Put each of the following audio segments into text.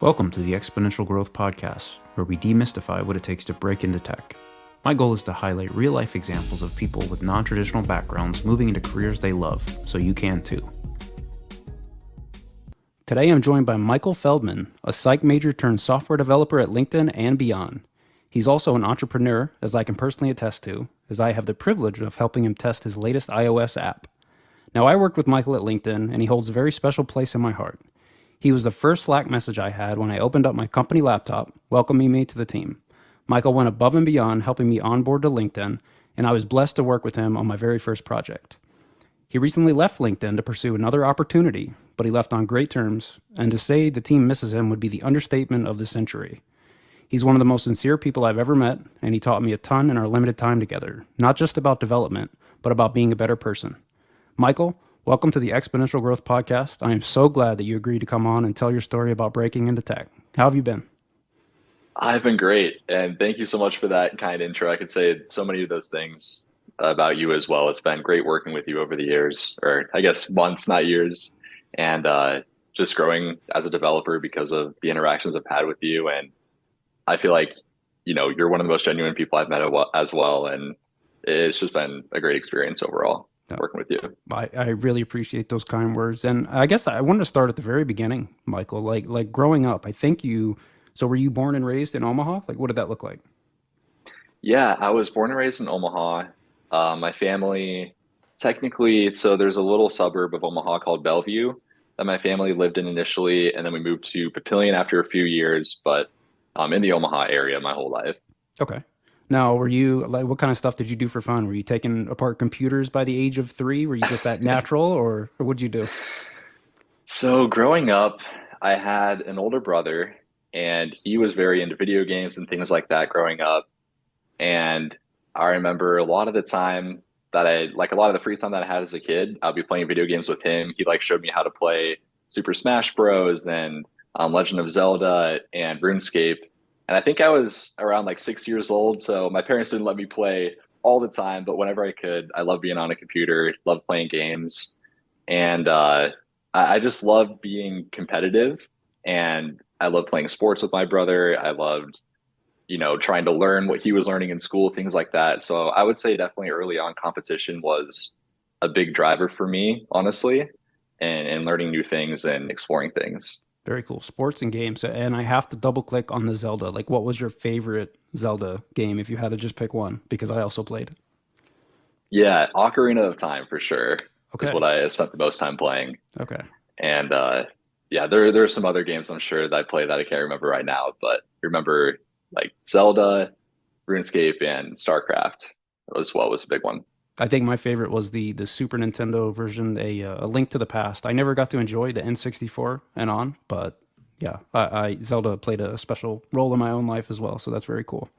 Welcome to the Exponential Growth Podcast, where we demystify what it takes to break into tech. My goal is to highlight real-life examples of people with non-traditional backgrounds moving into careers they love, so you can too. Today I'm joined by Michael Feldmann, a psych major turned software developer at LinkedIn and beyond. He's also an entrepreneur, as I can personally attest to, as I have the privilege of helping him test his latest iOS app. Now, I worked with Michael at LinkedIn, and he holds a very special place in my heart. He was the first Slack message I had when I opened up my company laptop, welcoming me to the team. Michael went above and beyond helping me onboard to LinkedIn, and I was blessed to work with him on my very first project. He recently left LinkedIn to pursue another opportunity, but he left on great terms, and to say the team misses him would be the understatement of the century. He's one of the most sincere people I've ever met, and he taught me a ton in our limited time together, not just about development, but about being a better person. Michael, welcome to the Exponential Growth Podcast. I am so glad that you agreed to come on and tell your story about breaking into tech. How have you been? I've been great, and thank you so much for that kind intro. I could say so many of those things about you as well. It's been great working with you over the years, or I guess months, not years, and just growing as a developer because of the interactions I've had with you. And I feel like, you're one of the most genuine people I've met as well, and it's just been a great experience overall No, working with you. I really appreciate those kind words. And I guess I wanted to start at the very beginning, Michael. Like growing up, I think so were you born and raised in Omaha? Like, what did that look like? Yeah, I was born and raised in Omaha. My family, technically, so there's a little suburb of Omaha called Bellevue that my family lived in initially, and then we moved to Papillion after a few years, but in the Omaha area my whole life. Okay. Now, were you like, what kind of stuff did you do for fun? Were you taking apart computers by the age of 3? Were you just that natural, or what'd you do? So growing up, I had an older brother, and he was very into video games and things like that growing up. And I remember a lot of the time that like a lot of the free time that I had as a kid, I'd be playing video games with him. He like showed me how to play Super Smash Bros. And Legend of Zelda and RuneScape. And I think I was around like 6 years old. So my parents didn't let me play all the time, but whenever I could, I loved being on a computer, loved playing games. And I just loved being competitive. And I loved playing sports with my brother. I loved trying to learn what he was learning in school, things like that. So I would say definitely early on competition was a big driver for me, honestly, and learning new things and exploring things. Very cool. Sports and games. And I have to double click on the Zelda. Like, what was your favorite Zelda game if you had to just pick one? Because I also played. Yeah, Ocarina of Time for sure is Okay. what I spent the most time playing. Okay. And yeah, there are some other games I'm sure that I play that I can't remember right now, but remember like Zelda, RuneScape, and StarCraft was what was a big one. I think my favorite was the Super Nintendo version, a Link to the Past. I never got to enjoy the N64 and on, but yeah, I Zelda played a special role in my own life as well, so that's very cool.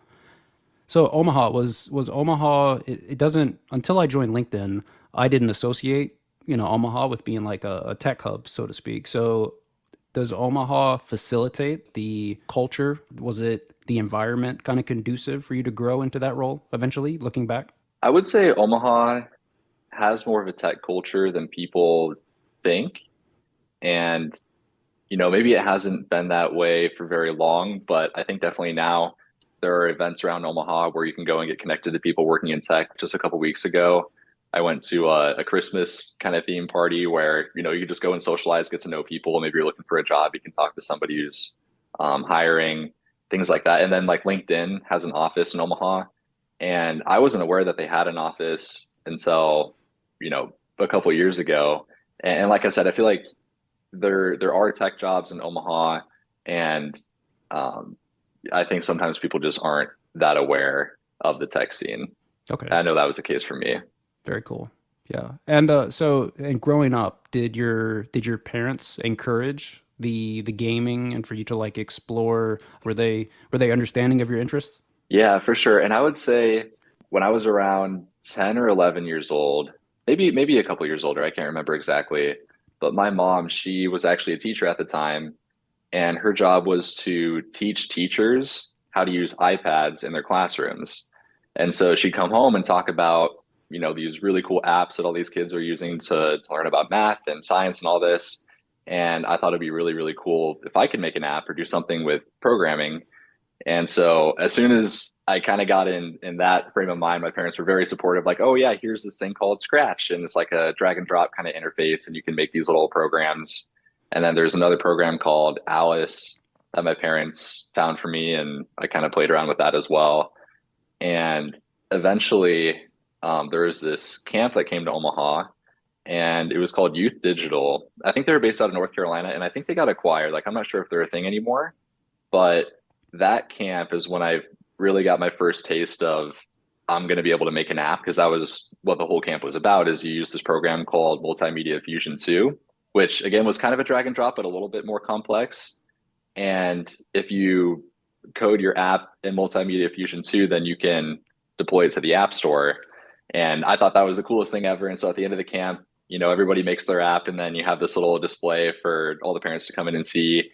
So Omaha was Omaha. It doesn't until I joined LinkedIn, I didn't associate Omaha with being like a tech hub, so to speak. So does Omaha facilitate the culture? Was it the environment kind of conducive for you to grow into that role eventually, looking back? I would say Omaha has more of a tech culture than people think. And, maybe it hasn't been that way for very long, but I think definitely now there are events around Omaha where you can go and get connected to people working in tech. Just a couple weeks ago, I went to a Christmas kind of theme party where, you could just go and socialize, get to know people. Maybe you're looking for a job, you can talk to somebody who's hiring, things like that. And then like LinkedIn has an office in Omaha, and I wasn't aware that they had an office until, a couple of years ago. And like I said, I feel like there are tech jobs in Omaha, and um, I think sometimes people just aren't that aware of the tech scene. Okay. I know that was the case for me. Very cool. Yeah. And and growing up, did your parents encourage the gaming and for you to like explore? Were they understanding of your interests? Yeah, for sure. And I would say when I was around 10 or 11 years old, maybe a couple years older, I can't remember exactly, but my mom, she was actually a teacher at the time, and her job was to teach teachers how to use iPads in their classrooms. And so she'd come home and talk about, these really cool apps that all these kids are using to learn about math and science and all this. And I thought it'd be really, really cool if I could make an app or do something with programming. And so as soon as I kind of got in that frame of mind, my parents were very supportive, like, oh yeah, here's this thing called Scratch, and it's like a drag and drop kind of interface, and you can make these little programs. And then there's another program called Alice that my parents found for me, and I kind of played around with that as well. And eventually, there was this camp that came to Omaha, and it was called Youth Digital. I think they were based out of North Carolina, and I think they got acquired. Like, I'm not sure if they're a thing anymore, but that camp is when I really got my first taste of I'm going to be able to make an app, because that was what the whole camp was about. Is you use this program called Multimedia Fusion 2, which again was kind of a drag and drop, but a little bit more complex. And if you code your app in Multimedia Fusion 2, then you can deploy it to the App Store. And I thought that was the coolest thing ever. And so at the end of the camp, everybody makes their app, and then you have this little display for all the parents to come in and see.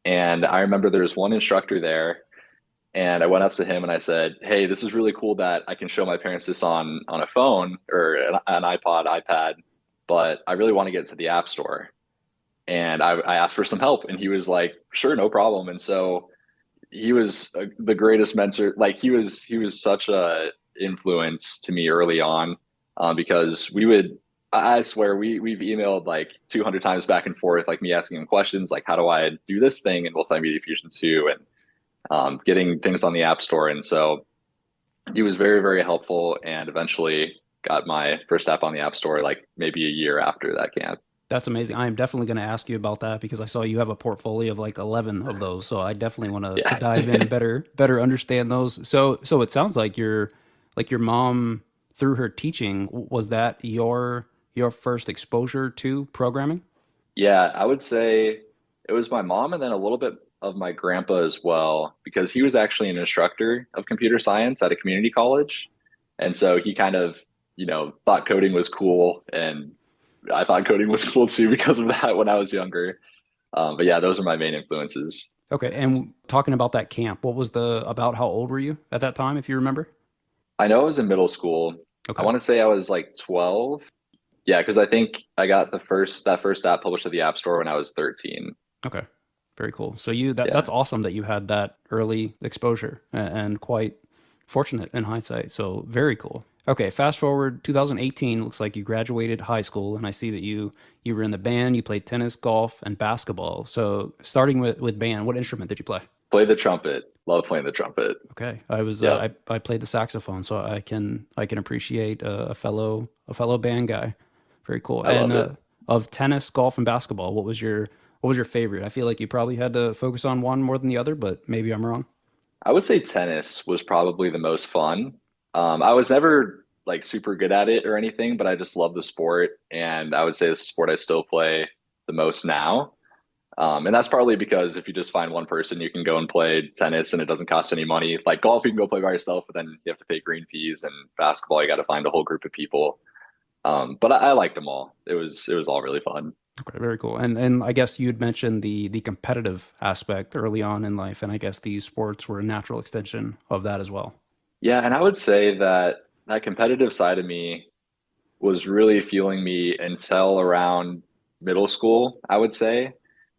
And I remember there was one instructor there, and I went up to him and I said, "Hey, this is really cool that I can show my parents this on a phone or an iPod, iPad, but I really want to get it to the App Store." And I asked for some help, and he was like, "Sure, no problem." And so he was the greatest mentor. Like, he was such a influence to me early on, because I swear we've emailed like 200 times back and forth, like me asking him questions like, how do I do this thing in Multimedia Fusion 2, and getting things on the App Store. And so he was very, very helpful, and eventually got my first app on the App Store like maybe a year after that camp. That's amazing. I am definitely going to ask you about that because I saw you have a portfolio of like 11 of those. So I definitely want to Yeah. dive in and better understand those. So it sounds like your mom, through her teaching, was that your first exposure to programming? Yeah, I would say it was my mom, and then a little bit of my grandpa as well, because he was actually an instructor of computer science at a community college. And so he kind of, thought coding was cool. And I thought coding was cool too because of that when I was younger. But yeah, those are my main influences. Okay. And talking about that camp, what was about how old were you at that time, if you remember? I know I was in middle school. I Okay. want to say I was like 12. Yeah, because I think I got that first app published to the App Store when I was 13. Okay. Very cool. So that's Yeah. awesome that you had that early exposure and quite fortunate in hindsight. So very cool. Okay, fast forward 2018, looks like you graduated high school and I see that you were in the band, you played tennis, golf, and basketball. So starting with band, what instrument did you play? Play the trumpet. Love playing the trumpet. Okay. I was Yep. I played the saxophone, so I can appreciate a fellow band guy. Very cool. I And love it. of tennis, golf, and basketball, what was your favorite? I feel like you probably had to focus on one more than the other, but maybe I'm wrong. I would say tennis was probably the most fun. I was never like super good at it or anything, but I just love the sport. And I would say it's a sport I still play the most now. And that's partly because if you just find one person, you can go and play tennis and it doesn't cost any money. Like golf, you can go play by yourself, but then you have to pay green fees. And basketball, you got to find a whole group of people. But I liked them all. It was all really fun. Okay, very cool. And I guess you'd mentioned the competitive aspect early on in life, and I guess these sports were a natural extension of that as well. Yeah, and I would say that that competitive side of me was really fueling me until around middle school, I would say.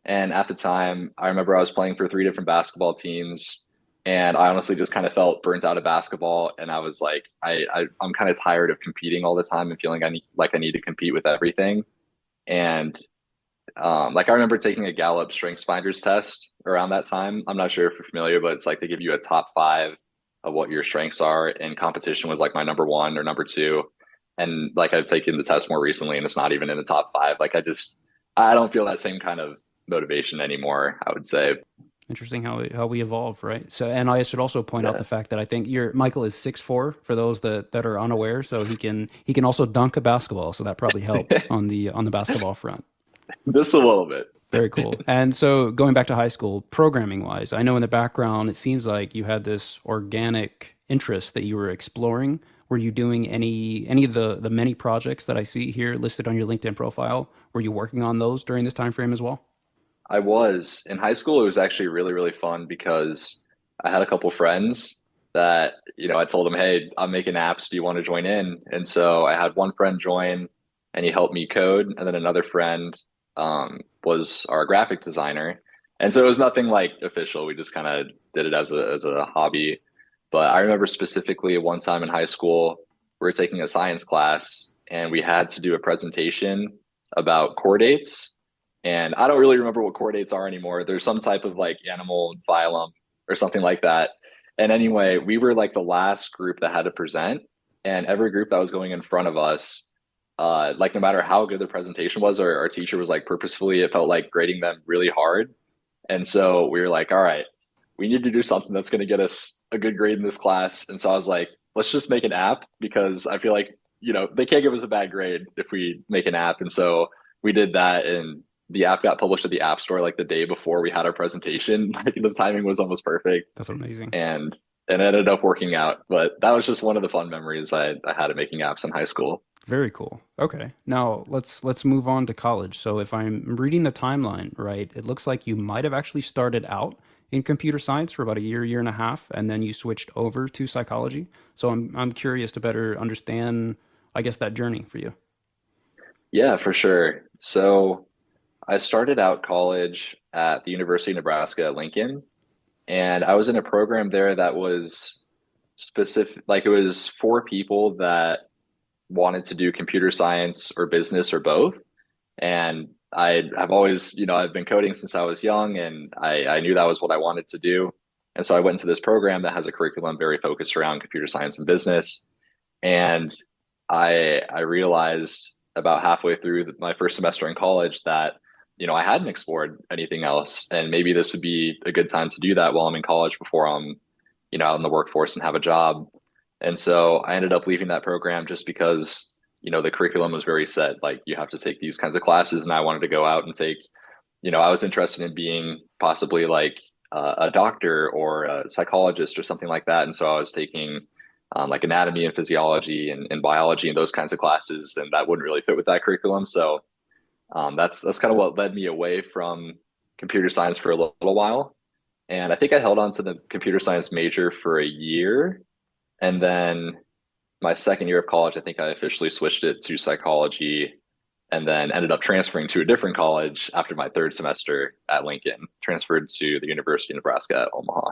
And at the time, I remember I was playing for three different basketball teams, and I honestly just kind of felt burnt out of basketball. And I was like, I'm kind of tired of competing all the time and feeling I need to compete with everything. And like I remember taking a Gallup Strengths Finders test around that time. I'm not sure if you're familiar, but it's like they give you a top five of what your strengths are, and competition was like my number one or number two. And like I've taken the test more recently, and it's not even in the top five. Like I don't feel that same kind of motivation anymore, I would say. Interesting how we evolve, right? So, and I should also point out Yeah. the fact that I think your Michael is 6'4" for those that are unaware, so he can also dunk a basketball, so that probably helped on the basketball front. Just a little bit. Very cool. And so going back to high school, programming wise, I know in the background it seems like you had this organic interest that you were exploring. Were you doing any of the many projects that I see here listed on your LinkedIn profile? Were you working on those during this time frame as well? I was in high school. It was actually really, really fun because I had a couple friends that, I told them, hey, I'm making apps. Do you want to join in? And so I had one friend join, and he helped me code. And then another friend was our graphic designer. And so it was nothing like official. We just kind of did it as a hobby. But I remember specifically one time in high school, we were taking a science class and we had to do a presentation about chordates. And I don't really remember what chordates are anymore. There's some type of like animal phylum or something like that. And anyway, we were like the last group that had to present, and every group that was going in front of us, like no matter how good the presentation was, our teacher was like purposefully, it felt like grading them really hard. And so we were like, all right, we need to do something that's going to get us a good grade in this class. And so I was like, let's just make an app because I feel like, they can't give us a bad grade if we make an app. And so we did that, and the app got published at the App Store like the day before we had our presentation. Like the timing was almost perfect, That's amazing. and it ended up working out. But that was just one of the fun memories I had of making apps in high school. Very cool. Okay. Now let's move on to college. So if I'm reading the timeline right, it looks like you might have actually started out in computer science for about a year, year and a half, and then you switched over to psychology. So I'm curious to better understand, I guess, that journey for you. Yeah, for sure. So I started out college at the University of Nebraska at Lincoln, and I was in a program there that was specific, like it was for people that wanted to do computer science or business or both. And I have always, I've been coding since I was young, and I knew that was what I wanted to do. And so I went into this program that has a curriculum very focused around computer science and business. And I realized about halfway through my first semester in college that, I hadn't explored anything else. And maybe this would be a good time to do that while I'm in college before I'm, out in the workforce and have a job. And so I ended up leaving that program just because, the curriculum was very set. Like you have to take these kinds of classes, and I wanted to go out and take, I was interested in being possibly like a doctor or a psychologist or something like that. And so I was taking like anatomy and physiology and biology and those kinds of classes, and that wouldn't really fit with that curriculum. So that's kind of what led me away from computer science for a little while. And I think I held on to the computer science major for a year. And then my second year of college, I think I officially switched it to psychology, and then ended up transferring to a different college after my third semester at Lincoln, transferred to the University of Nebraska at Omaha.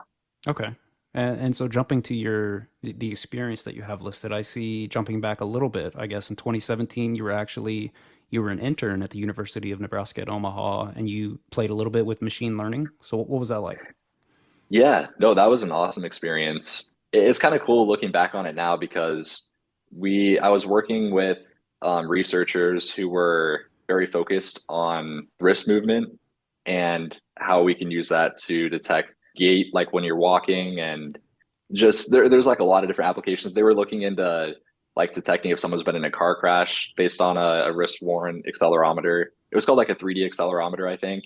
Okay. And so jumping to the experience that you have listed, I see jumping back a little bit, I guess in 2017 you were an intern at the University of Nebraska at Omaha and you played a little bit with machine learning. So what was that like? Yeah, no, that was an awesome experience. It's kind of cool looking back on it now because I was working with researchers who were very focused on wrist movement and how we can use that to detect gait, like when you're walking, and just there's like a lot of different applications. They were looking into like detecting if someone's been in a car crash based on a wrist worn accelerometer. It was called like a 3D accelerometer, I think.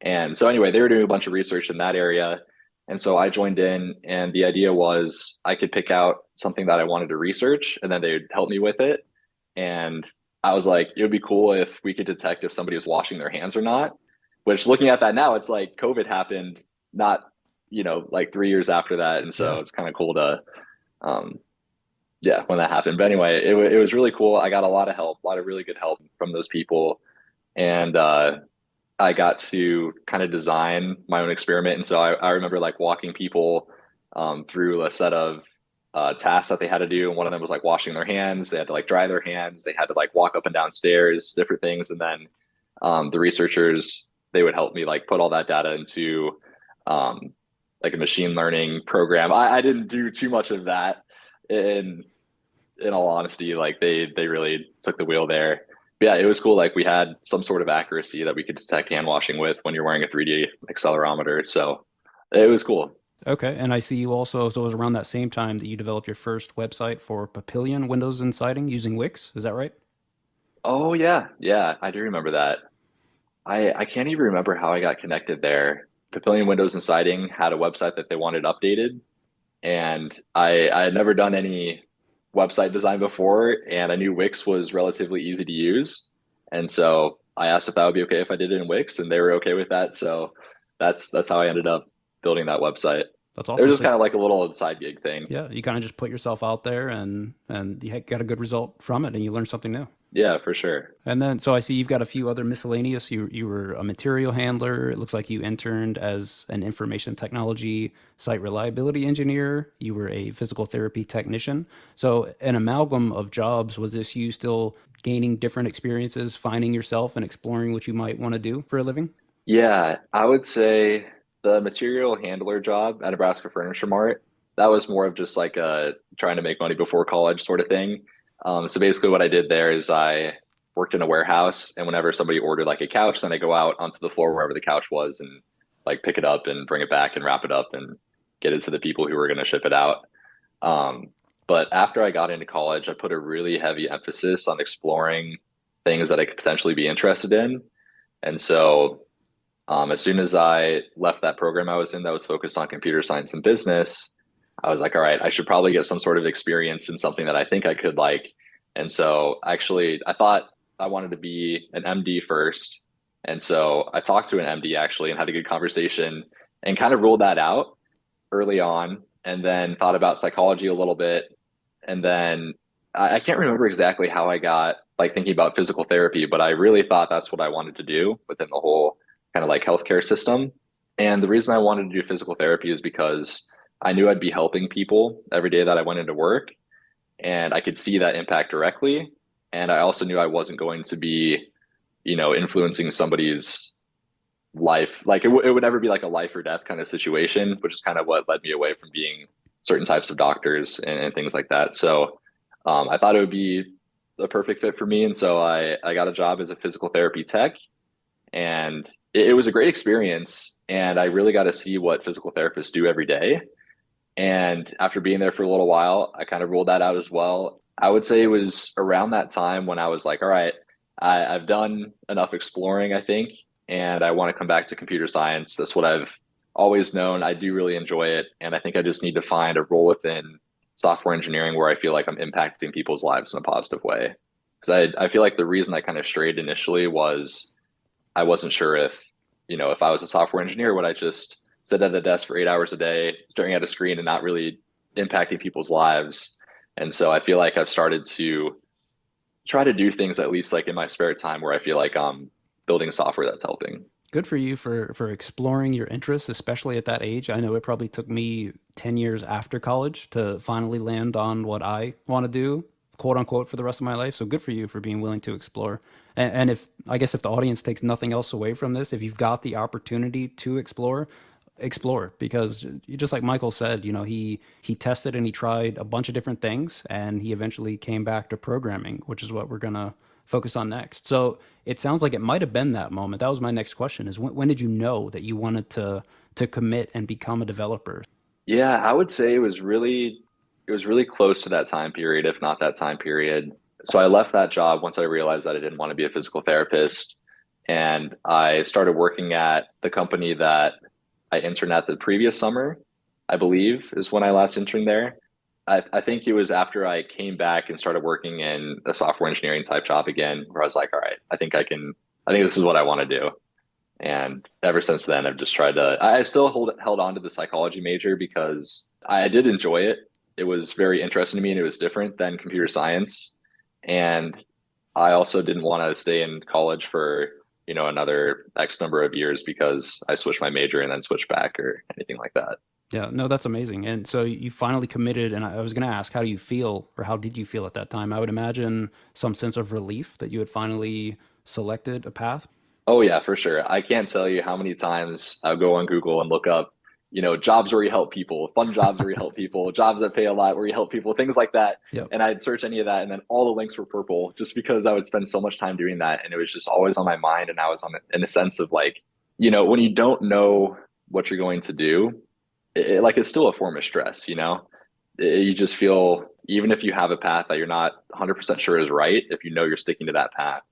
And so anyway, they were doing a bunch of research in that area. And so I joined in, and the idea was I could pick out something that I wanted to research, and then they'd help me with it. And I was like, it would be cool if we could detect if somebody was washing their hands or not. Which, looking at that now, it's like COVID happened not, like 3 years after that. And so Yeah. it's kind of cool to, um, yeah, when that happened. But anyway, it was really cool. I got a lot of help, a lot of really good help from those people. And I got to kind of design my own experiment. And so I remember like walking people through a set of tasks that they had to do. And one of them was like washing their hands. They had to like dry their hands. They had to like walk up and down stairs, different things. And then the researchers, they would help me like put all that data into um, like a machine learning program. I didn't do too much of that in in all honesty. Like they really took the wheel there. But yeah, it was cool. Like we had some sort of accuracy that we could detect hand washing with when you're wearing a 3D accelerometer. So it was cool. Okay. And I see you also, so it was around that same time that you developed your first website for Papillion Windows and Siding using Wix. Is that right? Oh yeah, yeah, I do remember that. I can't even remember how I got connected there. Papillion Windows and Siding had a website that they wanted updated, and I had never done any website design before, and I knew Wix was relatively easy to use, and so I asked if that would be okay if I did it in Wix, and they were okay with that. So that's how I ended up building that website. That's It was awesome. just So kind of like a little side gig thing. yeah, you kind of just put yourself out there and you got a good result from it and you learn something new. Yeah, for sure. And then, so I see you've got a few other miscellaneous. You were a material handler. It looks like you interned as an information technology site reliability engineer. You were a physical therapy technician. So an amalgam of jobs. Was this you still gaining different experiences, finding yourself and exploring what you might want to do for a living? Yeah, I would say the material handler job at Nebraska Furniture Mart, that was more of just like a trying to make money before college sort of thing. So basically what I did there is I worked in a warehouse, and whenever somebody ordered like a couch, then I go out onto the floor wherever the couch was and like pick it up and bring it back and wrap it up and get it to the people who were going to ship it out. Um, but after I got into college, I put a really heavy emphasis on exploring things that I could potentially be interested in. And so as soon as I left that program I was in that was focused on computer science and business, I was like, all right, I should probably get some sort of experience in something that I think I could like. And so actually, I thought I wanted to be an MD first. And so I talked to an MD actually and had a good conversation and kind of ruled that out early on, and then thought about psychology a little bit. And then I can't remember exactly how I got like thinking about physical therapy, but I really thought that's what I wanted to do within the whole kind of like healthcare system. And the reason I wanted to do physical therapy is because I knew I'd be helping people every day that I went into work, and I could see that impact directly. And I also knew I wasn't going to be, influencing somebody's life. Like it would never be like a life or death kind of situation, which is kind of what led me away from being certain types of doctors and things like that. So I thought it would be a perfect fit for me. And so I got a job as a physical therapy tech, and it was a great experience. And I really got to see what physical therapists do every day. And after being there for a little while, I kind of ruled that out as well. I would say it was around that time when I was like, all right, I've done enough exploring, I think, and I want to come back to computer science. That's what I've always known. I do really enjoy it. And I think I just need to find a role within software engineering where I feel like I'm impacting people's lives in a positive way. Because I feel like the reason I kind of strayed initially was I wasn't sure if I was a software engineer, would I just sit at a desk for 8 hours a day, staring at a screen and not really impacting people's lives? And so I feel like I've started to try to do things at least like in my spare time where I feel like I'm building software that's helping. Good for you for exploring your interests, especially at that age. I know it probably took me 10 years after college to finally land on what I want to do, quote unquote, for the rest of my life. So good for you for being willing to explore. And if I guess if the audience takes nothing else away from this, if you've got the opportunity to explore, explore, because just like Michael said, he tested and he tried a bunch of different things and he eventually came back to programming, which is what we're gonna focus on next. So it sounds like it might have been that moment. That was my next question: is when did you know that you wanted to commit and become a developer? Yeah, I would say it was really close to that time period, if not that time period. So I left that job once I realized that I didn't want to be a physical therapist. And I started working at the company that I interned at the previous summer, I believe, is when I last interned there. I think it was after I came back and started working in a software engineering type job again, where I was like, all right, I think this is what I want to do. And ever since then, I've just tried to, I still held on to the psychology major because I did enjoy it. It was very interesting to me and it was different than computer science. And I also didn't want to stay in college for, another X number of years because I switched my major and then switched back or anything like that. Yeah, no, that's amazing. And so you finally committed, and I was going to ask, how do you feel, or how did you feel at that time? I would imagine some sense of relief that you had finally selected a path. Oh yeah, for sure. I can't tell you how many times I'll go on Google and look up, jobs where you help people, fun jobs where you help people, jobs that pay a lot where you help people, things like that. Yep. And I'd search any of that, and then all the links were purple just because I would spend so much time doing that, and it was just always on my mind. And I was on in a sense of like, when you don't know what you're going to do, like it's still a form of stress. You just feel even if you have a path that you're not 100% sure is right, if you know you're sticking to that path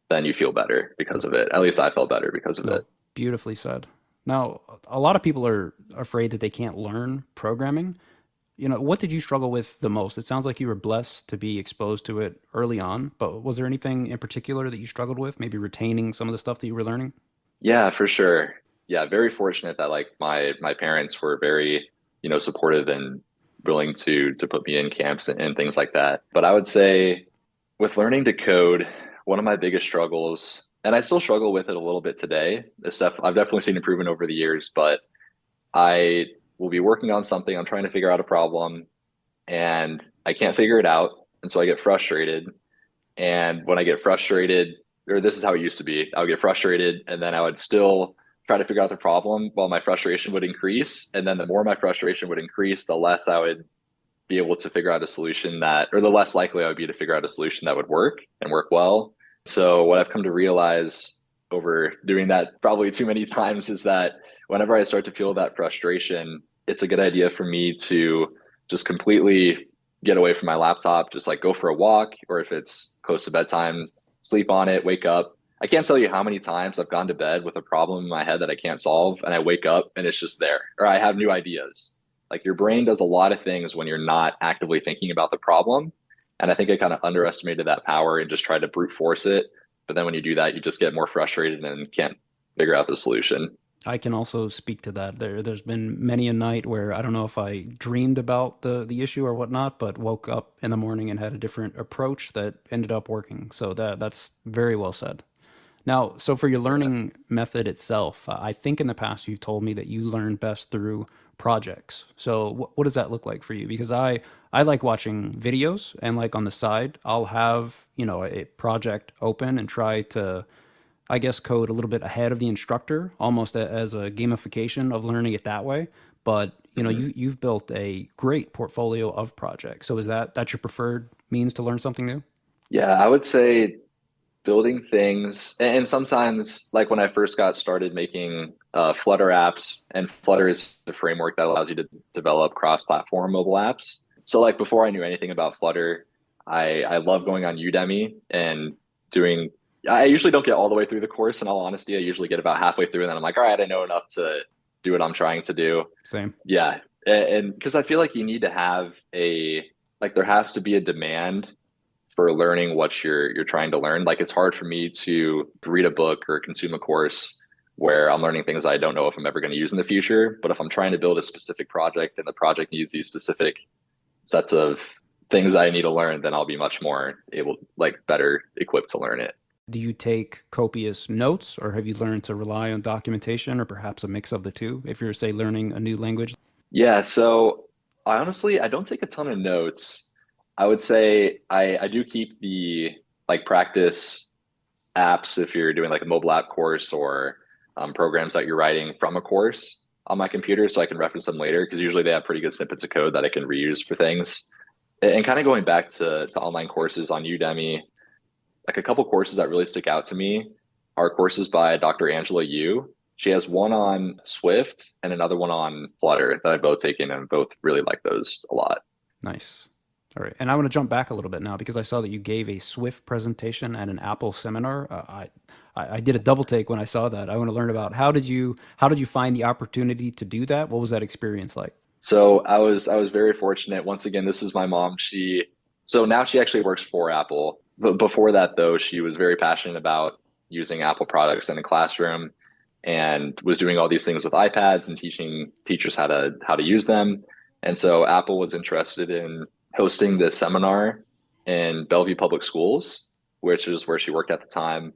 then you feel better because of it. At least I felt better because of No, it. beautifully said. Now, a lot of people are afraid that they can't learn programming. What did you struggle with the most? It sounds like you were blessed to be exposed to it early on, but was there anything in particular that you struggled with? Maybe retaining some of the stuff that you were learning? Yeah, for sure. Yeah, very fortunate that like my parents were very, supportive and willing to put me in camps and things like that. But I would say With learning to code, one of my biggest struggles, and I still struggle with it a little bit today, this stuff I've definitely seen improvement over the years, but I will be working on something, I'm trying to figure out a problem, and I can't figure it out. And so I get frustrated. And when I get frustrated, or this is how it used to be, I would get frustrated and then I would still try to figure out the problem while my frustration would increase. And then the more my frustration would increase, the less I would be able to figure out a solution that, or the less likely I would be to figure out a solution that would work and work well. So what I've come to realize over doing that probably too many times is that whenever I start to feel that frustration, it's a good idea for me to just completely get away from my laptop, just like go for a walk, or if it's close to bedtime, sleep on it, wake up. I can't tell you how many times I've gone to bed with a problem in my head that I can't solve, and I wake up and it's just there, or I have new ideas. Like your brain does a lot of things when you're not actively thinking about the problem. And I think I kind of underestimated that power and just tried to brute force it. But then when you do that, you just get more frustrated and can't figure out the solution. I can also speak to that. There's been many a night where I don't know if I dreamed about the issue or whatnot, but woke up in the morning and had a different approach that ended up working. So that's very well said. Now, so for your Yeah. learning method itself, I think in the past you've told me that you learn best through projects. So what does that look like for you? Because I like watching videos and like on the side, I'll have, a project open and try to, I guess, code a little bit ahead of the instructor, almost as a gamification of learning it that way. But, Mhm. you've built a great portfolio of projects. So is that's your preferred means to learn something new? Yeah, I would say building things, and sometimes, like when I first got started making Flutter apps, and Flutter is the framework that allows you to develop cross-platform mobile apps. So, like before I knew anything about Flutter, I love going on Udemy and doing. I usually don't get all the way through the course. In all honesty, I usually get about halfway through, and then I'm like, all right, I know enough to do what I'm trying to do. Same. Yeah, and because I feel like you need to have there has to be a demand for learning what you're trying to learn. Like it's hard for me to read a book or consume a course where I'm learning things I don't know if I'm ever going to use in the future. But if I'm trying to build a specific project and the project needs these specific sets of things I need to learn, then I'll be much more able, like better equipped to learn it. Do you take copious notes, or have you learned to rely on documentation, or perhaps a mix of the two if you're, say, learning a new language? Yeah, so I don't take a ton of notes. I would say I do keep the like practice apps if you're doing like a mobile app course or programs that you're writing from a course on my computer so I can reference them later because usually they have pretty good snippets of code that I can reuse for things. And kind of going back to online courses on Udemy, like a couple courses that really stick out to me are courses by Dr. Angela Yu. She has one on Swift and another one on Flutter that I've both taken and both really like those a lot. Nice. All right. And I want to jump back a little bit now because I saw that you gave a Swift presentation at an Apple seminar. I did a double take when I saw that. I want to learn about how did you find the opportunity to do that? What was that experience like? So I was very fortunate. Once again, this is my mom. So now she actually works for Apple. But before that though, she was very passionate about using Apple products in the classroom and was doing all these things with iPads and teaching teachers how to use them. And so Apple was interested in hosting this seminar in Bellevue Public Schools, which is where she worked at the time.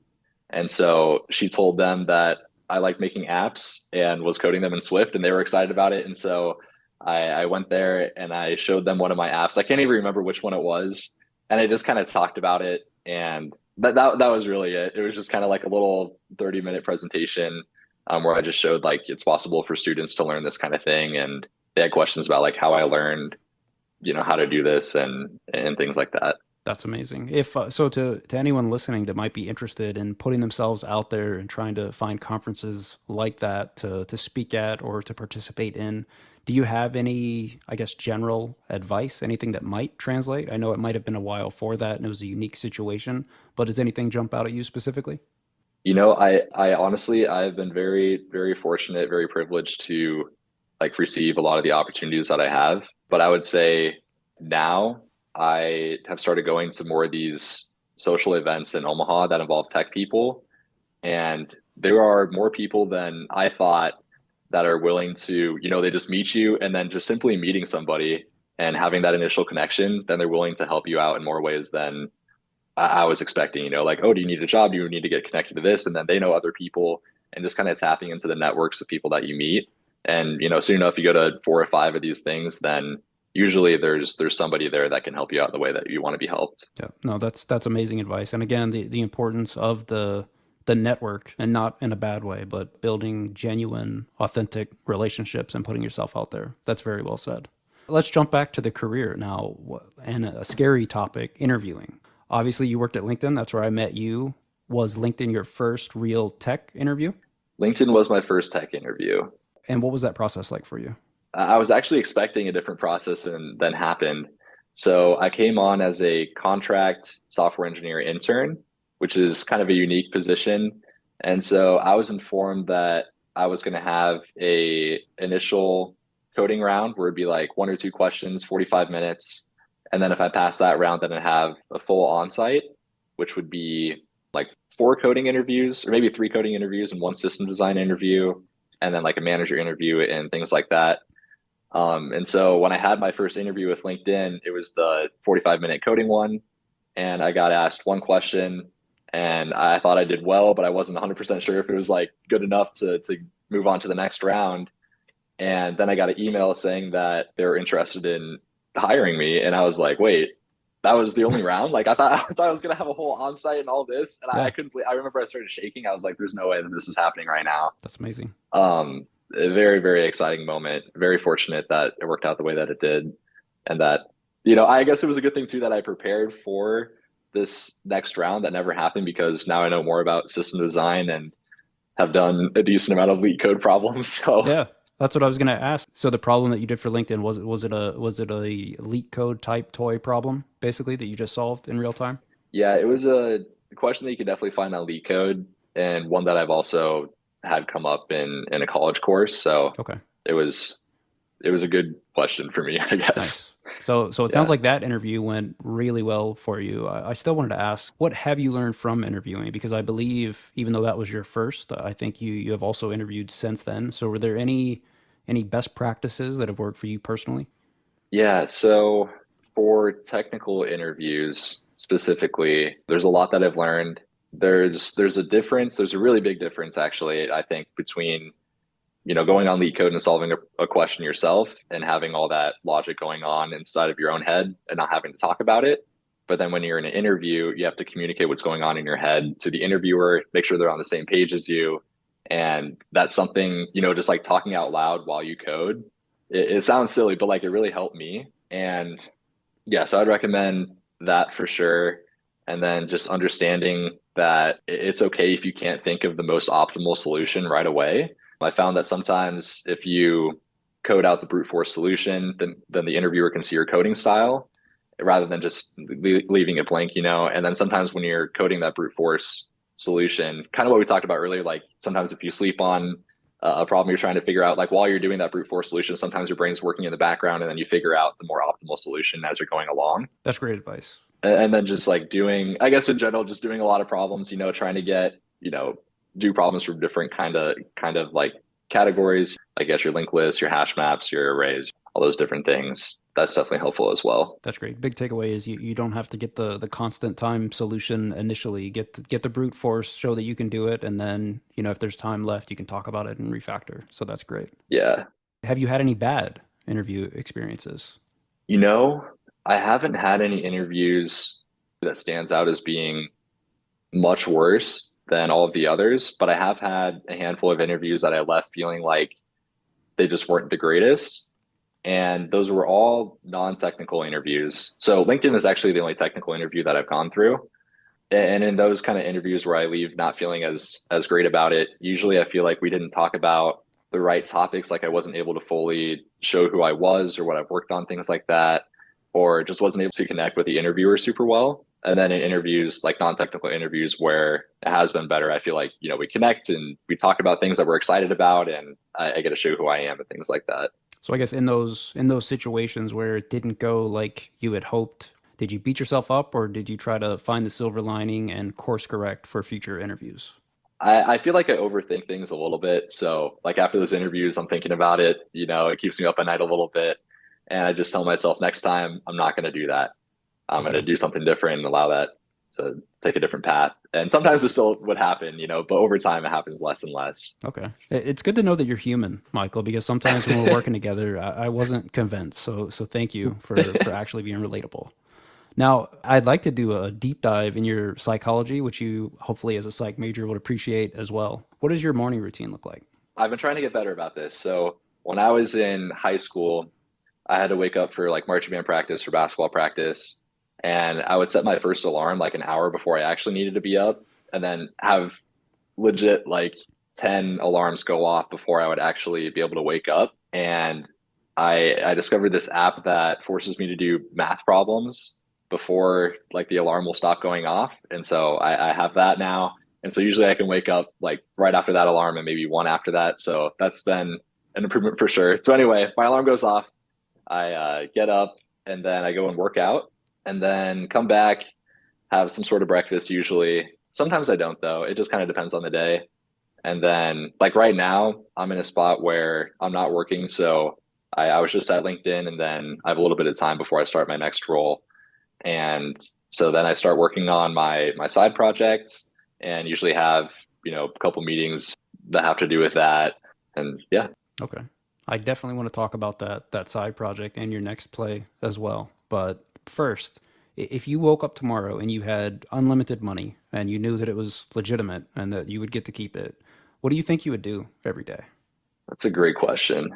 And so she told them that I like making apps and was coding them in Swift, and they were excited about it. And so I went there and I showed them one of my apps. I can't even remember which one it was. And I just kind of talked about it. And that was really it. It was just kind of like a little 30-minute presentation where I just showed like it's possible for students to learn this kind of thing. And they had questions about like how I learned, how to do this and things like that. That's amazing. If so, to anyone listening that might be interested in putting themselves out there and trying to find conferences like that to speak at or to participate in, do you have any, I guess, general advice? Anything that might translate? I know it might have been a while for that, and it was a unique situation, but does anything jump out at you specifically? I honestly, I've been very, very fortunate, very privileged to like receive a lot of the opportunities that I have. But I would say now I have started going to more of these social events in Omaha that involve tech people. And there are more people than I thought that are willing to, they just meet you and then just simply meeting somebody and having that initial connection, then they're willing to help you out in more ways than I was expecting, like, oh, do you need a job? Do you need to get connected to this? And then they know other people and just kind of tapping into the networks of people that you meet. And, soon enough, you go to 4 or 5 of these things, then usually there's somebody there that can help you out the way that you want to be helped. Yeah, no, that's amazing advice. And again, the importance of the network, and not in a bad way, but building genuine, authentic relationships and putting yourself out there. That's very well said. Let's jump back to the career now, and a scary topic, interviewing. Obviously, you worked at LinkedIn. That's where I met you. Was LinkedIn your first real tech interview? LinkedIn was my first tech interview. And what was that process like for you? I was actually expecting a different process and then happened. So I came on as a contract software engineer intern, which is kind of a unique position. And so I was informed that I was going to have a initial coding round where it'd be like 1 or 2 questions, 45 minutes. And then if I passed that round, then I'd have a full on-site, which would be like 4 coding interviews, or maybe 3 coding interviews and 1 system design interview, and then like a manager interview and things like that. And so when I had my first interview with LinkedIn, it was the 45-minute coding one. And I got asked one question and I thought I did well, but I wasn't 100% sure if it was like good enough to move on to the next round. And then I got an email saying that they were interested in hiring me. And I was like, wait, that was the only round? Like I thought I was going to have a whole on-site and all this. And I Yeah, couldn't believe, I remember I started shaking. I was like, there's no way that this is happening right now. that's amazing. A very, very exciting moment. Very fortunate that it worked out the way that it did. And that, I guess it was a good thing too that I prepared for this next round that never happened, because now I know more about system design and have done a decent amount of leak code problems. So Yeah, that's what I was going to ask. So the problem that you did for LinkedIn, was it a leak code type toy problem basically that you just solved in real time? yeah, it was a question that you could definitely find on leak code, and one that I've also had come up in a college course. So Okay. it was it was a good question for me, I guess. Nice. So it sounds Yeah. like that interview went really well for you. I still wanted to ask, what have you learned from interviewing? Because I believe, even though that was your first, I think you have also interviewed since then. So were there any best practices that have worked for you personally? Yeah, so for technical interviews specifically, there's a lot that I've learned. There's a difference, there's a really big difference actually, I think, between, going on leak code and solving a question yourself and having all that logic going on inside of your own head and not having to talk about it. But then when you're in an interview, you have to communicate what's going on in your head to the interviewer, make sure they're on the same page as you. And that's something, just like talking out loud while you code. It sounds silly, but like it really helped me. And yeah, so I'd recommend that for sure. And then just understanding that it's okay if you can't think of the most optimal solution right away. I found that sometimes if you code out the brute force solution, then the interviewer can see your coding style rather than just leaving it blank, And then sometimes when you're coding that brute force solution, kind of what we talked about earlier, like sometimes if you sleep on a problem you're trying to figure out, like while you're doing that brute force solution, sometimes your brain's working in the background and then you figure out the more optimal solution as you're going along. That's great advice. And then just like doing, I guess in general, just doing a lot of problems, trying to get, do problems from different kind of like categories. I guess your linked lists, your hash maps, your arrays, all those different things. That's definitely helpful as well. That's great. Big takeaway is you don't have to get the constant time solution initially. Get the brute force, show that you can do it, and then, if there's time left, you can talk about it and refactor. So that's great. Yeah. Have you had any bad interview experiences? You know, I haven't had any interviews that stands out as being much worse than all of the others, but I have had a handful of interviews that I left feeling like they just weren't the greatest. And those were all non-technical interviews. So LinkedIn is actually the only technical interview that I've gone through. And in those kind of interviews where I leave not feeling as great about it, usually I feel like we didn't talk about the right topics, like I wasn't able to fully show who I was or what I've worked on, things like that, or just wasn't able to connect with the interviewer super well. And then in interviews, like non-technical interviews where it has been better, I feel like, we connect and we talk about things that we're excited about, and I get to show who I am and things like that. So I guess in those situations where it didn't go like you had hoped, did you beat yourself up, or did you try to find the silver lining and course correct for future interviews? I feel like I overthink things a little bit. So like after those interviews, I'm thinking about it, it keeps me up at night a little bit. And I just tell myself next time, I'm not going to do that. I'm going to Okay. do something different and allow that. to take a different path. And sometimes it still would happen, but over time it happens less and less. Okay. It's good to know that you're human, Michael, because sometimes when we're working together, I wasn't convinced. So thank you for actually being relatable. Now, I'd like to do a deep dive in your psychology, which you hopefully as a psych major would appreciate as well. What does your morning routine look like? I've been trying to get better about this. So when I was in high school, I had to wake up for like marching band practice or basketball practice. And I would set my first alarm like an hour before I actually needed to be up, and then have legit like 10 alarms go off before I would actually be able to wake up. And I discovered this app that forces me to do math problems before like the alarm will stop going off. And so I have that now. And so usually I can wake up like right after that alarm and maybe one after that. So that's been an improvement for sure. So anyway, my alarm goes off. I get up and then I go and work out and then come back, have some sort of breakfast usually. Sometimes I don't though. It just kind of depends on the day. And then like right now, I'm in a spot where I'm not working. So I was just at LinkedIn and then I have a little bit of time before I start my next role. And so then I start working on my side project and usually have, a couple meetings that have to do with that. And yeah. Okay. I definitely want to talk about that side project and your next play as well. But first, if you woke up tomorrow and you had unlimited money and you knew that it was legitimate and that you would get to keep it, what do you think you would do every day? That's a great question.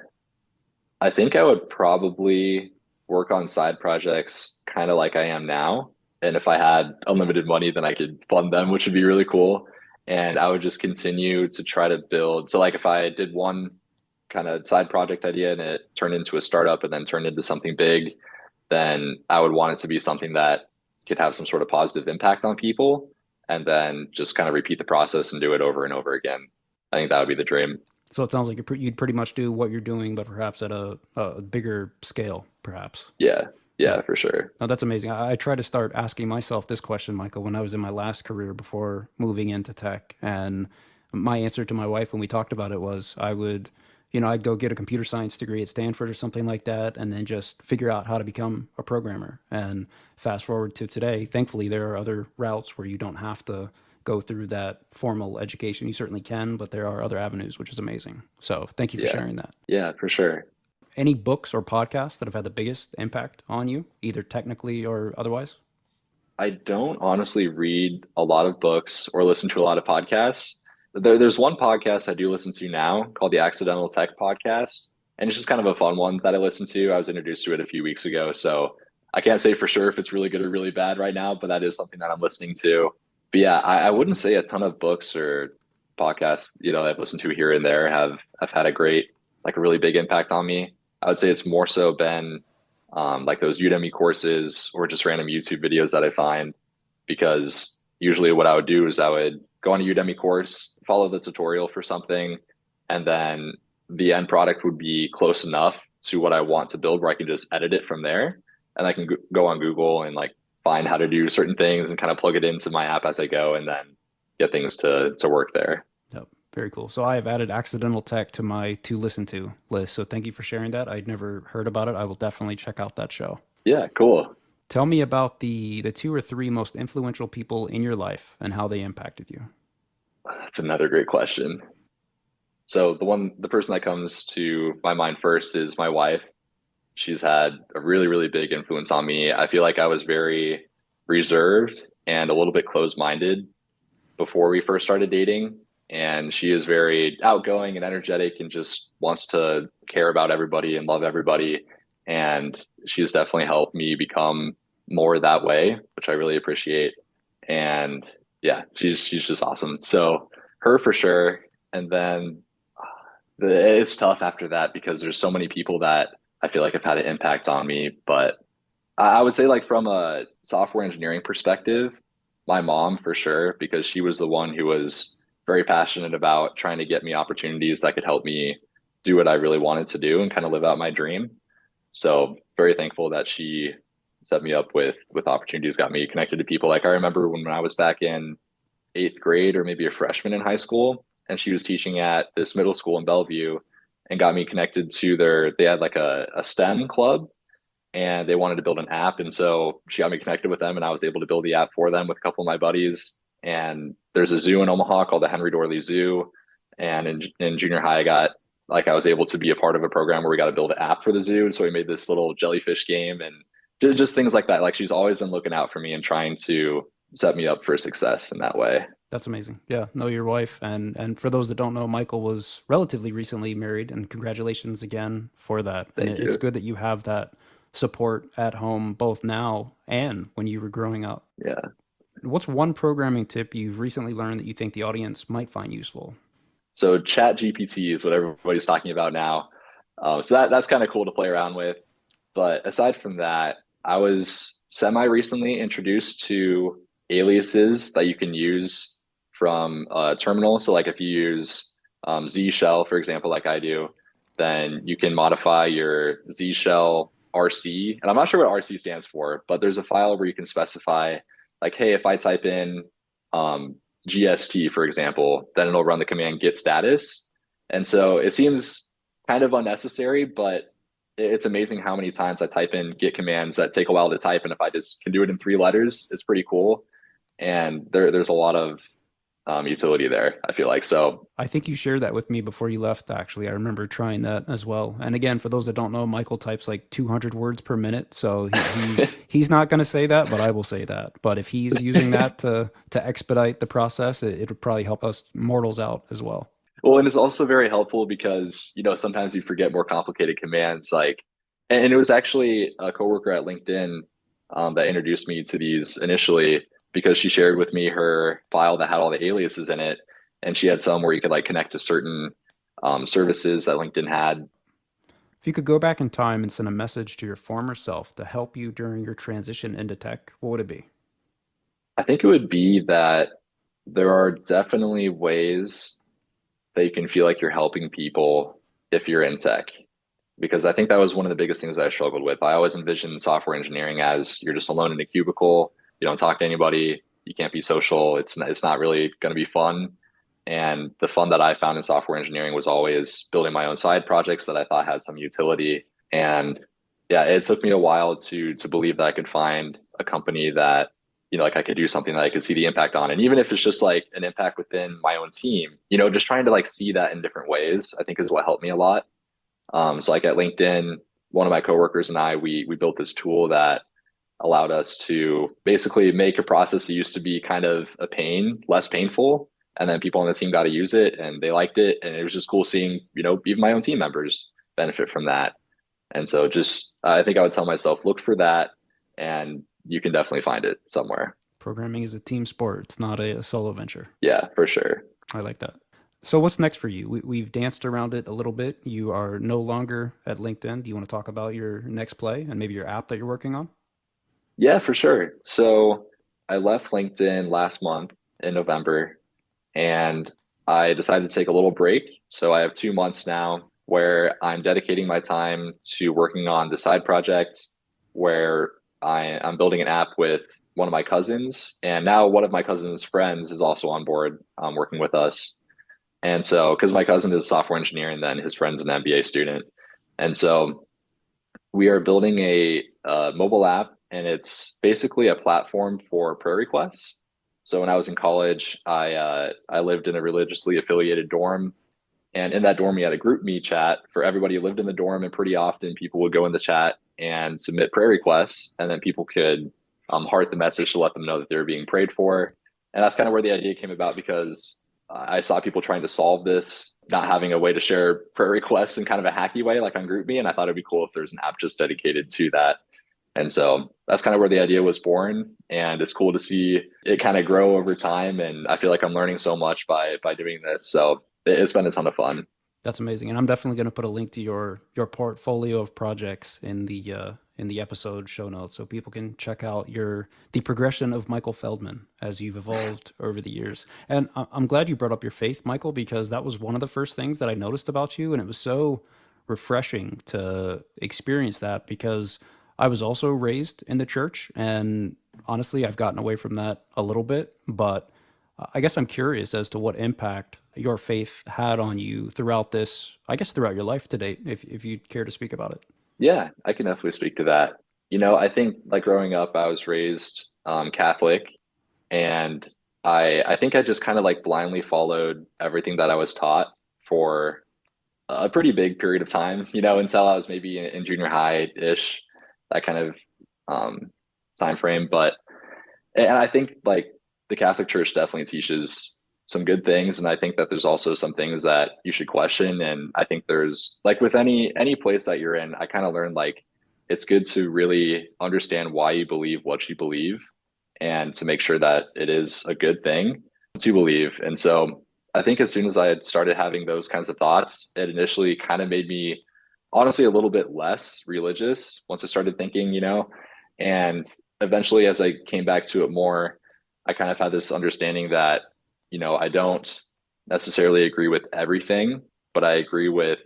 I think I would probably work on side projects kind of like I am now. And if I had unlimited money, then I could fund them, which would be really cool. And I would just continue to try to build. So, like, if I did one kind of side project idea and it turned into a startup and then turned into something big, then I would want it to be something that could have some sort of positive impact on people and then just kind of repeat the process and do it over and over again. I think that would be the dream. So it sounds like you'd pretty much do what you're doing, but perhaps at a bigger scale, perhaps. Yeah. Yeah. Yeah, for sure. No, that's amazing. I try to start asking myself this question, Michael, when I was in my last career before moving into tech. And my answer to my wife when we talked about it was I'd go get a computer science degree at Stanford or something like that, and then just figure out how to become a programmer. And fast forward to today, thankfully, there are other routes where you don't have to go through that formal education. You certainly can, but there are other avenues, which is amazing. So thank you for Yeah. sharing that. Yeah, for sure. Any books or podcasts that have had the biggest impact on you, either technically or otherwise? I don't honestly read a lot of books or listen to a lot of podcasts. There's one podcast I do listen to now called the Accidental Tech Podcast, and it's just kind of a fun one that I listen to. I was introduced to it a few weeks ago, so I can't say for sure if it's really good or really bad right now, but that is something that I'm listening to. But yeah, I wouldn't say a ton of books or podcasts, that I've listened to here and there have had a great, like a really big impact on me. I would say it's more so been like those Udemy courses or just random YouTube videos that I find, because usually what I would do is I would go on a Udemy course, follow the tutorial for something, and then the end product would be close enough to what I want to build where I can just edit it from there. And I can go on Google and like find how to do certain things and kind of plug it into my app as I go and then get things to work there. Yep. Very cool. So I have added Accidental Tech to my to listen to list. So thank you for sharing that. I'd never heard about it. I will definitely check out that show. Yeah, cool. Tell me about the two or three most influential people in your life and how they impacted you. That's another great question. So the person that comes to my mind first is my wife. She's had a really, really big influence on me. I feel like I was very reserved and a little bit closed-minded before we first started dating. And she is very outgoing and energetic and just wants to care about everybody and love everybody. And she's definitely helped me become more that way, which I really appreciate. And yeah, she's just awesome. So her for sure. And then it's tough after that because there's so many people that I feel like have had an impact on me. But I would say like from a software engineering perspective, my mom for sure, because she was the one who was very passionate about trying to get me opportunities that could help me do what I really wanted to do and kind of live out my dream. So very thankful that she set me up with opportunities, got me connected to people. Like I remember when I was back in eighth grade or maybe a freshman in high school, and she was teaching at this middle school in Bellevue and got me connected to they had like a STEM club. and they wanted to build an app. And so she got me connected with them, and I was able to build the app for them with a couple of my buddies. And there's a zoo in Omaha called the Henry Dorley Zoo. And in junior high, I was able to be a part of a program where we got to build an app for the zoo. And so we made this little jellyfish game and just things like that. Like she's always been looking out for me and trying to set me up for success in that way. That's amazing. Yeah, know your wife. And for those that don't know, Michael was relatively recently married, and congratulations again for that. And Thank it's you. good that you have that support at home, both now and when you were growing up. Yeah. What's one programming tip you've recently learned that you think the audience might find useful? So Chat GPT is what everybody's talking about now. So that's kind of cool to play around with. But aside from that, I was semi recently introduced to aliases that you can use from a terminal. So like if you use Z shell, for example, like I do, then you can modify your Z shell RC. And I'm not sure what RC stands for, but there's a file where you can specify like, hey, if I type in um, GST, for example, then it'll run the command git status. And so it seems kind of unnecessary, but it's amazing how many times I type in git commands that take a while to type. And if I just can do it in 3 letters, it's pretty cool. And there's a lot of utility there, I feel like. So I think you shared that with me before you left, actually. I remember trying that as well. And again, for those that don't know, Michael types like 200 words per minute. So he's not going to say that, but I will say that. But if he's using that to expedite the process, it'll probably help us mortals out as well. well, and it's also very helpful because, sometimes you forget more complicated commands like, and it was actually a coworker at LinkedIn that introduced me to these initially because she shared with me her file that had all the aliases in it. And she had some where you could like connect to certain services that LinkedIn had. If you could go back in time and send a message to your former self to help you during your transition into tech, what would it be? I think it would be that there are definitely ways that you can feel like you're helping people if you're in tech. Because I think that was one of the biggest things that I struggled with. I always envisioned software engineering as you're just alone in a cubicle, you don't talk to anybody, you can't be social, it's not really going to be fun. And the fun that I found in software engineering was always building my own side projects that I thought had some utility. And yeah, it took me a while to believe that I could find a company that, like I could do something that I could see the impact on. And even if it's just like an impact within my own team, just trying to like see that in different ways, I think is what helped me a lot. So like at LinkedIn, one of my coworkers and we built this tool that allowed us to basically make a process that used to be kind of a pain, less painful. And then people on the team got to use it and they liked it. And it was just cool seeing, even my own team members benefit from that. And so just, I think I would tell myself, look for that and you can definitely find it somewhere. Programming is a team sport. It's not a solo venture. Yeah, for sure. I like that. So what's next for you? We've danced around it a little bit. You are no longer at LinkedIn. Do you want to talk about your next play and maybe your app that you're working on? Yeah, for sure. So I left LinkedIn last month in November and I decided to take a little break. So I have 2 months now where I'm dedicating my time to working on the side project where I'm building an app with one of my cousins. And now one of my cousin's friends is also on board working with us. And so, because my cousin is a software engineer and then his friend's an MBA student. And so we are building a mobile app and it's basically a platform for prayer requests. So when I was in college, I lived in a religiously affiliated dorm, and in that dorm we had a group me chat for everybody who lived in the dorm, and pretty often people would go in the chat and submit prayer requests, and then people could heart the message to let them know that they were being prayed for. And that's kind of where the idea came about because I saw people trying to solve this, not having a way to share prayer requests in kind of a hacky way, like on GroupMe. And I thought it'd be cool if there's an app just dedicated to that. And so that's kind of where the idea was born. And it's cool to see it kind of grow over time. And I feel like I'm learning so much by doing this. So it's been a ton of fun. That's amazing, and I'm definitely going to put a link to your portfolio of projects in the episode show notes, so people can check out the progression of Michael Feldmann as you've evolved over the years. And I'm glad you brought up your faith, Michael, because that was one of the first things that I noticed about you, and it was so refreshing to experience that because I was also raised in the church, and honestly, I've gotten away from that a little bit, but I guess I'm curious as to what impact your faith had on you throughout this, I guess throughout your life to date, if you'd care to speak about it. Yeah, I can definitely speak to that. I think like growing up, I was raised Catholic, and I think I just kind of like blindly followed everything that I was taught for a pretty big period of time, until I was maybe in junior high-ish, that kind of um, time frame. And I think like the Catholic Church definitely teaches some good things, and I think that there's also some things that you should question. And I think there's like with any place that you're in, I kind of learned like it's good to really understand why you believe what you believe, and to make sure that it is a good thing to believe. And so I think as soon as I had started having those kinds of thoughts, it initially kind of made me honestly a little bit less religious once I started thinking, and eventually as I came back to it more, I kind of had this understanding that, I don't necessarily agree with everything, but I agree with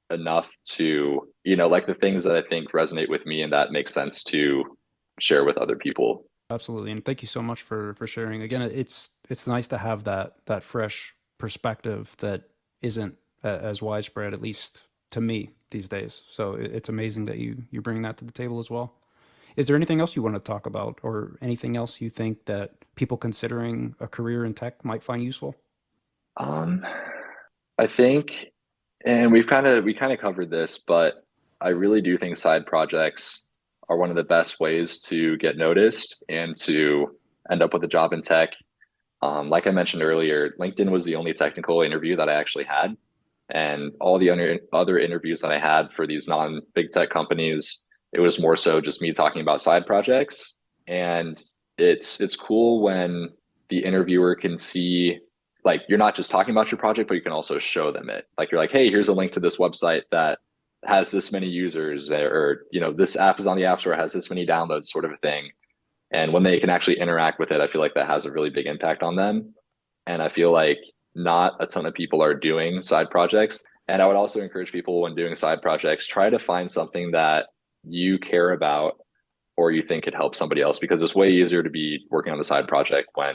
enough to, like the things that I think resonate with me and that makes sense to share with other people. Absolutely, and thank you so much for sharing. Again, it's nice to have that fresh perspective that isn't as widespread, at least to me these days. So it's amazing that you bring that to the table as well. Is there anything else you want to talk about, or anything else you think that people considering a career in tech might find useful? Um, I think, and we kind of covered this, but I really do think side projects are one of the best ways to get noticed and to end up with a job in tech. Like I mentioned earlier, LinkedIn was the only technical interview that I actually had, and all the other interviews that I had for these non-big tech companies, it was more so just me talking about side projects. And it's cool when the interviewer can see like you're not just talking about your project, but you can also show them it. Like you're like, hey, here's a link to this website that has this many users, or this app is on the App Store, has this many downloads, sort of a thing. And when they can actually interact with it, I feel like that has a really big impact on them. And I feel like not a ton of people are doing side projects. And I would also encourage people when doing side projects, try to find something that you care about or you think could help somebody else, because it's way easier to be working on the side project when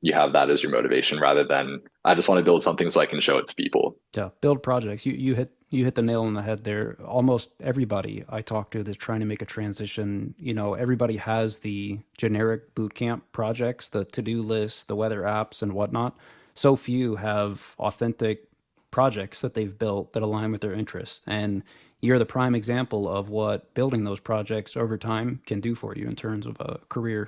you have that as your motivation rather than I just want to build something so I can show it to people. Yeah, build projects. You hit the nail on the head there. Almost everybody I talk to that's trying to make a transition, everybody has the generic bootcamp projects, the to-do lists, the weather apps and whatnot. So few have authentic projects that they've built that align with their interests. And you're the prime example of what building those projects over time can do for you in terms of a career.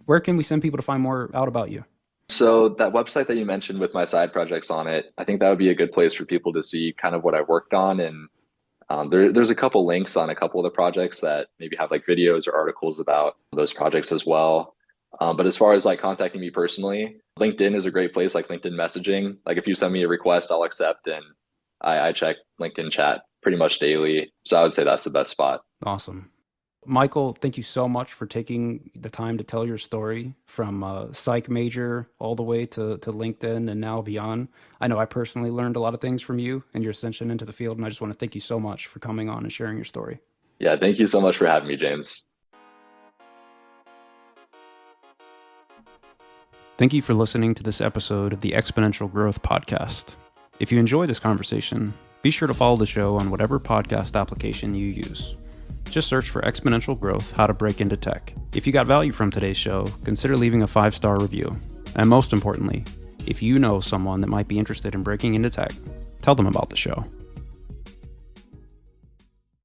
Where can we send people to find more out about you? So that website that you mentioned with my side projects on it, I think that would be a good place for people to see kind of what I worked on. And there's a couple links on a couple of the projects that maybe have like videos or articles about those projects as well. But as far as like contacting me personally, LinkedIn is a great place, like LinkedIn messaging. Like if you send me a request, I'll accept. And I check LinkedIn chat pretty much daily. So I would say that's the best spot. Awesome. Michael, thank you so much for taking the time to tell your story from psych major all the way to LinkedIn and now beyond. I know I personally learned a lot of things from you and your ascension into the field, and I just want to thank you so much for coming on and sharing your story. Yeah, thank you so much for having me, James. Thank you for listening to this episode of the Exponential Growth Podcast. If you enjoy this conversation, be sure to follow the show on whatever podcast application you use. Just search for Exponential Growth, How to Break into Tech. If you got value from today's show, consider leaving a 5-star review. And most importantly, if you know someone that might be interested in breaking into tech, tell them about the show.